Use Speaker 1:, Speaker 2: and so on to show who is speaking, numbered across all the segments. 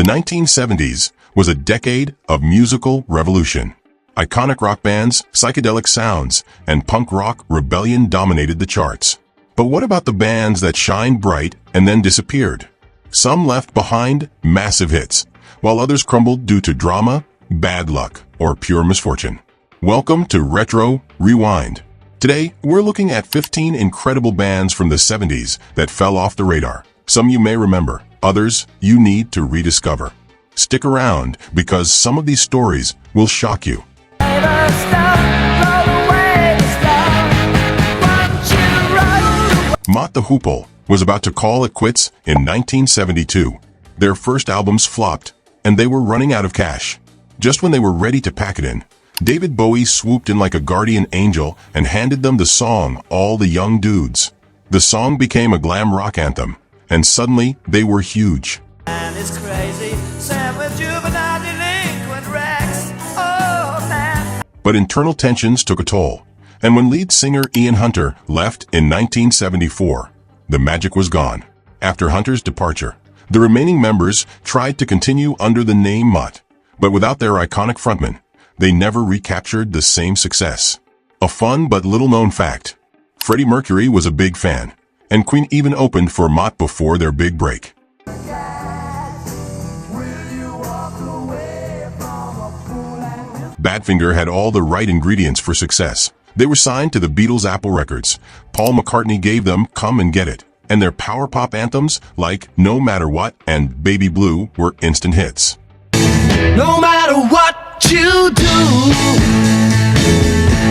Speaker 1: The 1970s was a decade of musical revolution. Iconic rock bands, psychedelic sounds, and punk rock rebellion dominated the charts. But what about the bands that shined bright and then disappeared? Some left behind massive hits, while others crumbled due to drama, bad luck, or pure misfortune. Welcome to Retro Rewind. Today, we're looking at 15 incredible bands from the 70s that fell off the radar. Some you may remember, others you need to rediscover. Stick around, because some of these stories will shock you. Mott the Hoople was about to call it quits in 1972. Their first albums flopped, and they were running out of cash. Just when they were ready to pack it in, David Bowie swooped in like a guardian angel and handed them the song All the Young Dudes. The song became a glam rock anthem, and suddenly they were huge.
Speaker 2: And it's crazy, Sam with juvenile delinquent Rex. Oh, man.
Speaker 1: But internal tensions took a toll, and when lead singer Ian Hunter left in 1974, the magic was gone. After Hunter's departure, the remaining members tried to continue under the name Mott, but without their iconic frontman, they never recaptured the same success. A fun but little-known fact: Freddie Mercury was a big fan, and Queen even opened for Mott before their big break. Badfinger had all the right ingredients for success. They were signed to the Beatles' Apple Records. Paul McCartney gave them Come and Get It, and their power pop anthems like No Matter What and Baby Blue were instant hits.
Speaker 2: No matter what you do,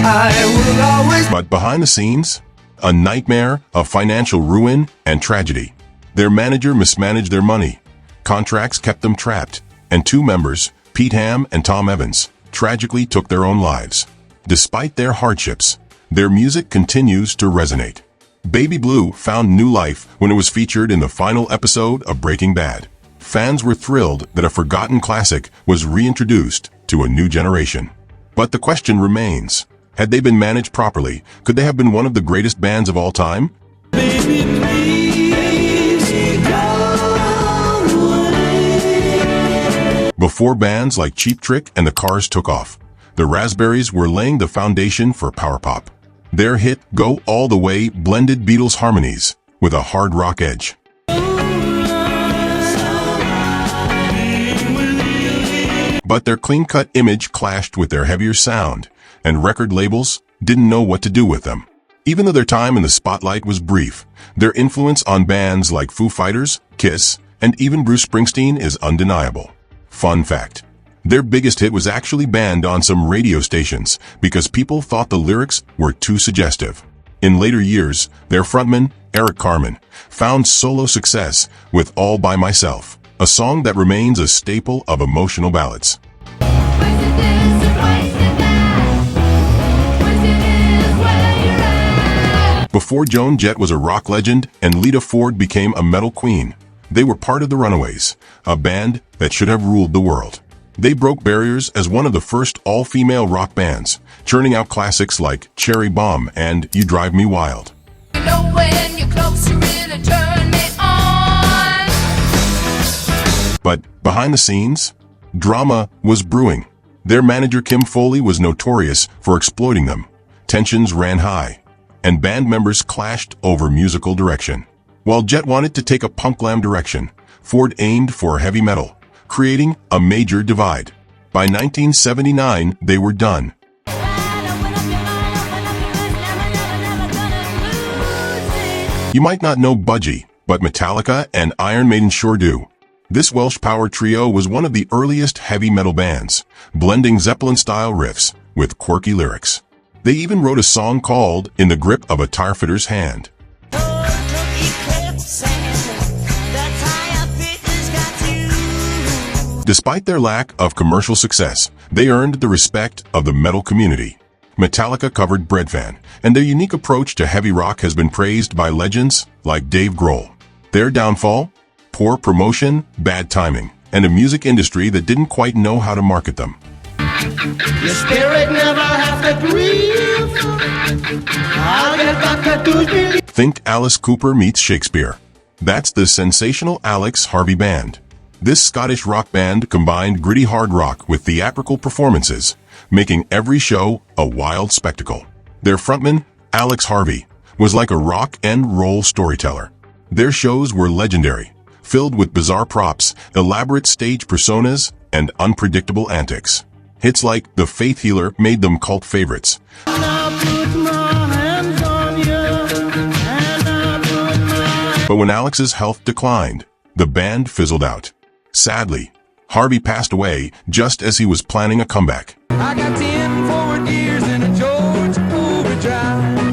Speaker 2: I will always...
Speaker 1: But behind the scenes, a nightmare of financial ruin and tragedy. Their manager mismanaged their money. Contracts kept them trapped, and two members, Pete Ham and Tom Evans, tragically took their own lives. Despite their hardships, their music continues to resonate. Baby Blue found new life when it was featured in the final episode of Breaking Bad. Fans were thrilled that a forgotten classic was reintroduced to a new generation. But the question remains, had they been managed properly, could they have been one of the greatest bands of all time?
Speaker 2: Baby, please go away.
Speaker 1: Before bands like Cheap Trick and the Cars took off, the Raspberries were laying the foundation for power pop. Their hit Go All the Way blended Beatles harmonies with a hard rock edge. But their clean-cut image clashed with their heavier sound, and record labels didn't know what to do with them. Even though their time in the spotlight was brief, their influence on bands like Foo Fighters, Kiss, and even Bruce Springsteen is undeniable. Fun fact: their biggest hit was actually banned on some radio stations because people thought the lyrics were too suggestive. In later years, their frontman, Eric Carmen, found solo success with All By Myself, a song that remains a staple of emotional ballads. Before Joan Jett was a rock legend and Lita Ford became a metal queen, they were part of the Runaways, a band that should have ruled the world. They broke barriers as one of the first all-female rock bands, churning out classics like Cherry Bomb and You Drive Me Wild.
Speaker 3: You know when you're close, you really turn me on.
Speaker 1: But behind the scenes, drama was brewing. Their manager Kim Foley was notorious for exploiting them. Tensions ran high, and band members clashed over musical direction. While Jett wanted to take a punk glam direction, Ford aimed for heavy metal, creating a major divide. By 1979, they were done. You might not know Budgie, but Metallica and Iron Maiden sure do. This Welsh power trio was one of the earliest heavy metal bands, blending Zeppelin-style riffs with quirky lyrics. They even wrote a song called In the Grip of a Tire Fitter's Hand. Despite their lack of commercial success, they earned the respect of the metal community. Metallica covered Breadfan, and their unique approach to heavy rock has been praised by legends like Dave Grohl. Their downfall? Poor promotion, bad timing, and a music industry that didn't quite know how to market them.
Speaker 2: Your spirit never has to grieve.
Speaker 1: Think Alice Cooper meets Shakespeare. That's the sensational Alex Harvey Band. This Scottish rock band combined gritty hard rock with theatrical performances, making every show a wild spectacle. Their frontman, Alex Harvey, was like a rock and roll storyteller. Their shows were legendary, filled with bizarre props, elaborate stage personas, and unpredictable antics. Hits like The Faith Healer made them cult favorites. But when Alex's health declined, the band fizzled out. Sadly, Harvey passed away just as he was planning a comeback.
Speaker 2: I got 10 forward gears in a George overdrive.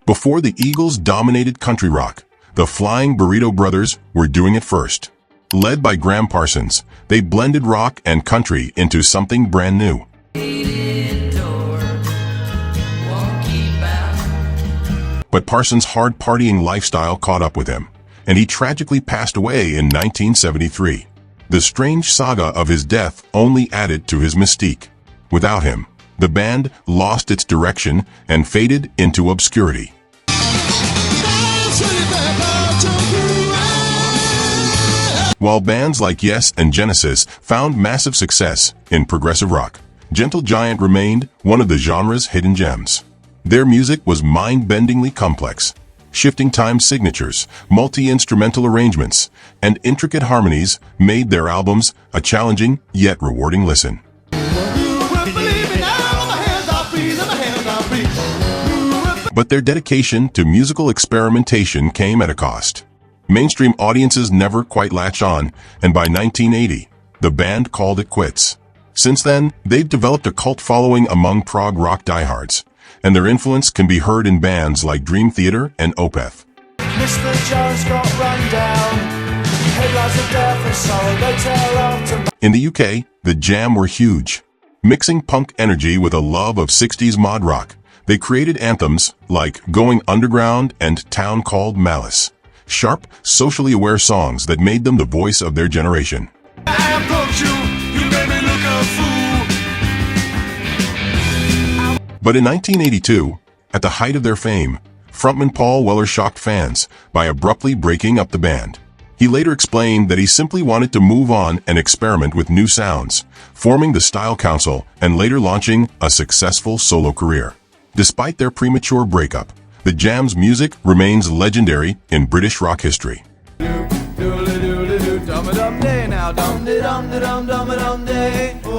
Speaker 1: Before the Eagles dominated country rock, the Flying Burrito Brothers were doing it first. Led by Graham Parsons, they blended rock and country into something brand new. But Parsons' hard partying lifestyle caught up with him, and he tragically passed away in 1973. The strange saga of his death only added to his mystique. Without him, the band lost its direction and faded into obscurity. While bands like Yes and Genesis found massive success in progressive rock, Gentle Giant remained one of the genre's hidden gems. Their music was mind-bendingly complex. Shifting time signatures, multi-instrumental arrangements, and intricate harmonies made their albums a challenging yet rewarding listen. But their dedication to musical experimentation came at a cost. Mainstream audiences never quite latched on, and by 1980, the band called it quits. Since then, they've developed a cult following among prog rock diehards, and their influence can be heard in bands like Dream Theater and Opeth.
Speaker 2: Mr. Jones got run down. Headlines of death and sorrow they tell after.
Speaker 1: In the UK, the Jam were huge. Mixing punk energy with a love of 60s mod rock, they created anthems like Going Underground and Town Called Malice. Sharp, socially aware songs that made them the voice of their generation.
Speaker 2: I approach you, you made me look a fool.
Speaker 1: But in 1982, at the height of their fame, frontman Paul Weller shocked fans by abruptly breaking up the band. He later explained that he simply wanted to move on and experiment with new sounds, forming the Style Council and later launching a successful solo career. Despite their premature breakup, the Jam's music remains legendary in British rock history.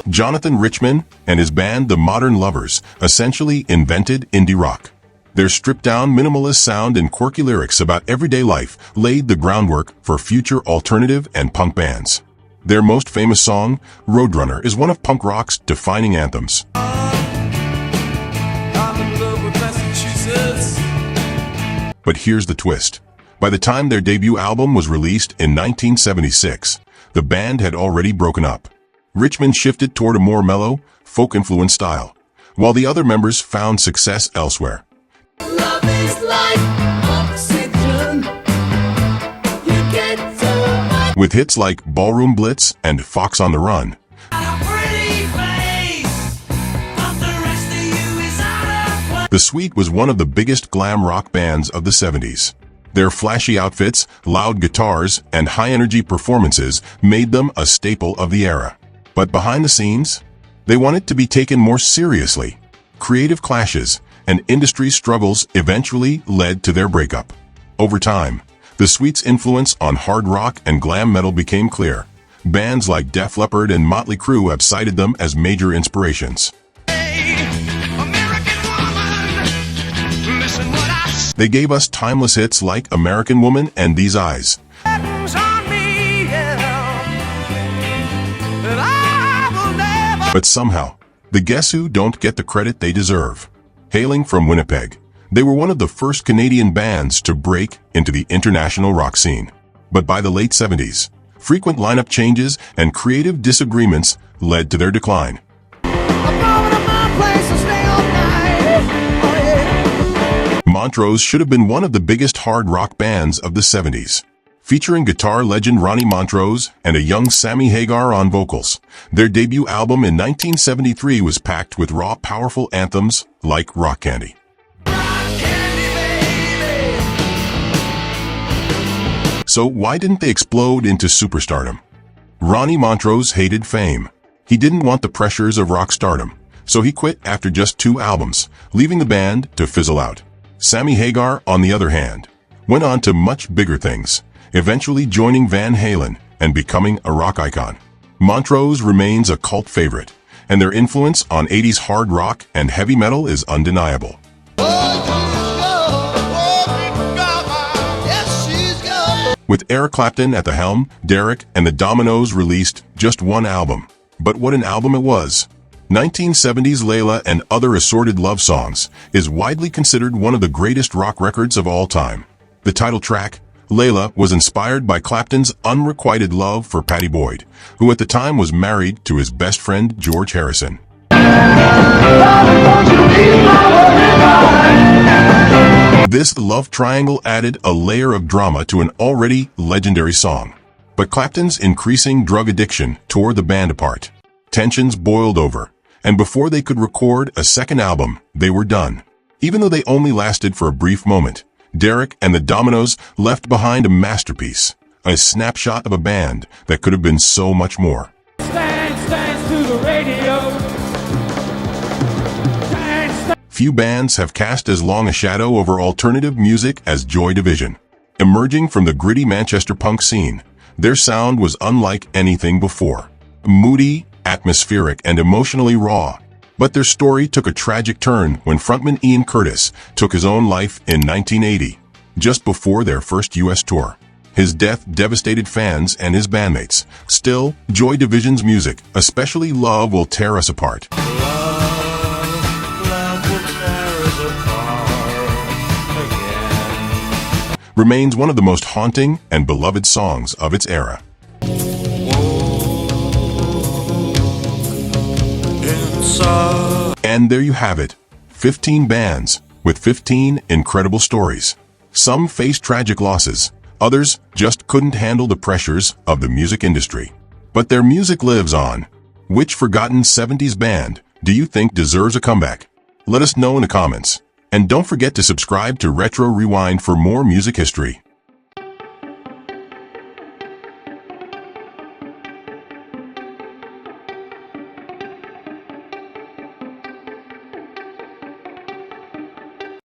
Speaker 1: Jonathan Richman and his band The Modern Lovers essentially invented indie rock. Their stripped-down minimalist sound and quirky lyrics about everyday life laid the groundwork for future alternative and punk bands. Their most famous song, Roadrunner, is one of punk rock's defining anthems. But here's the twist. By the time their debut album was released in 1976, the band had already broken up. Richmond shifted toward a more mellow, folk-influenced style, while the other members found success elsewhere.
Speaker 3: Love is like oxygen. You get so much.
Speaker 1: With hits like Ballroom Blitz and Fox on the Run, The Sweet was one of the biggest glam rock bands of the 70s. Their flashy outfits, loud guitars, and high-energy performances made them a staple of the era. But behind the scenes, they wanted to be taken more seriously. Creative clashes and industry struggles eventually led to their breakup. Over time, The Sweet's influence on hard rock and glam metal became clear. Bands like Def Leppard and Motley Crue have cited them as major inspirations. They gave us timeless hits like American Woman and These Eyes. But somehow, the Guess Who don't get the credit they deserve. Hailing from Winnipeg, they were one of the first Canadian bands to break into the international rock scene. But by the late 70s, frequent lineup changes and creative disagreements led to their decline. Montrose should have been one of the biggest hard rock bands of the 70s. Featuring guitar legend Ronnie Montrose and a young Sammy Hagar on vocals, their debut album in 1973 was packed with raw, powerful anthems like Rock Candy. So why didn't they explode into superstardom? Ronnie Montrose hated fame. He didn't want the pressures of rock stardom, so he quit after just 2 albums, leaving the band to fizzle out. Sammy Hagar, on the other hand, went on to much bigger things, eventually joining Van Halen and becoming a rock icon. Montrose remains a cult favorite, and their influence on 80s hard rock and heavy metal is undeniable. With Eric Clapton at the helm, Derek and the Dominoes released just 1 album. But what an album it was! 1970s Layla and Other Assorted Love Songs is widely considered one of the greatest rock records of all time. The title track, Layla, was inspired by Clapton's unrequited love for Pattie Boyd, who at the time was married to his best friend George Harrison. This love triangle added a layer of drama to an already legendary song. But Clapton's increasing drug addiction tore the band apart. Tensions boiled over, and before they could record a second album, they were done. Even though they only lasted for a brief moment, Derek and the Dominoes left behind a masterpiece, a snapshot of a band that could have been so much more.
Speaker 2: Stands to the radio.
Speaker 1: Few bands have cast as long a shadow over alternative music as Joy Division. Emerging from the gritty Manchester punk scene, their sound was unlike anything before. Moody, atmospheric, and emotionally raw. But their story took a tragic turn when frontman Ian Curtis took his own life in 1980, just before their first U.S. tour. His death devastated fans and his bandmates. Still, Joy Division's music, especially Love Will Tear Us Apart, remains one of the most haunting and beloved songs of its era. And there you have it, 15 bands with 15 incredible stories. Some faced tragic losses, others just couldn't handle the pressures of the music industry. But their music lives on. Which forgotten 70s band do you think deserves a comeback? Let us know in the comments. And don't forget to subscribe to Retro Rewind for more music history.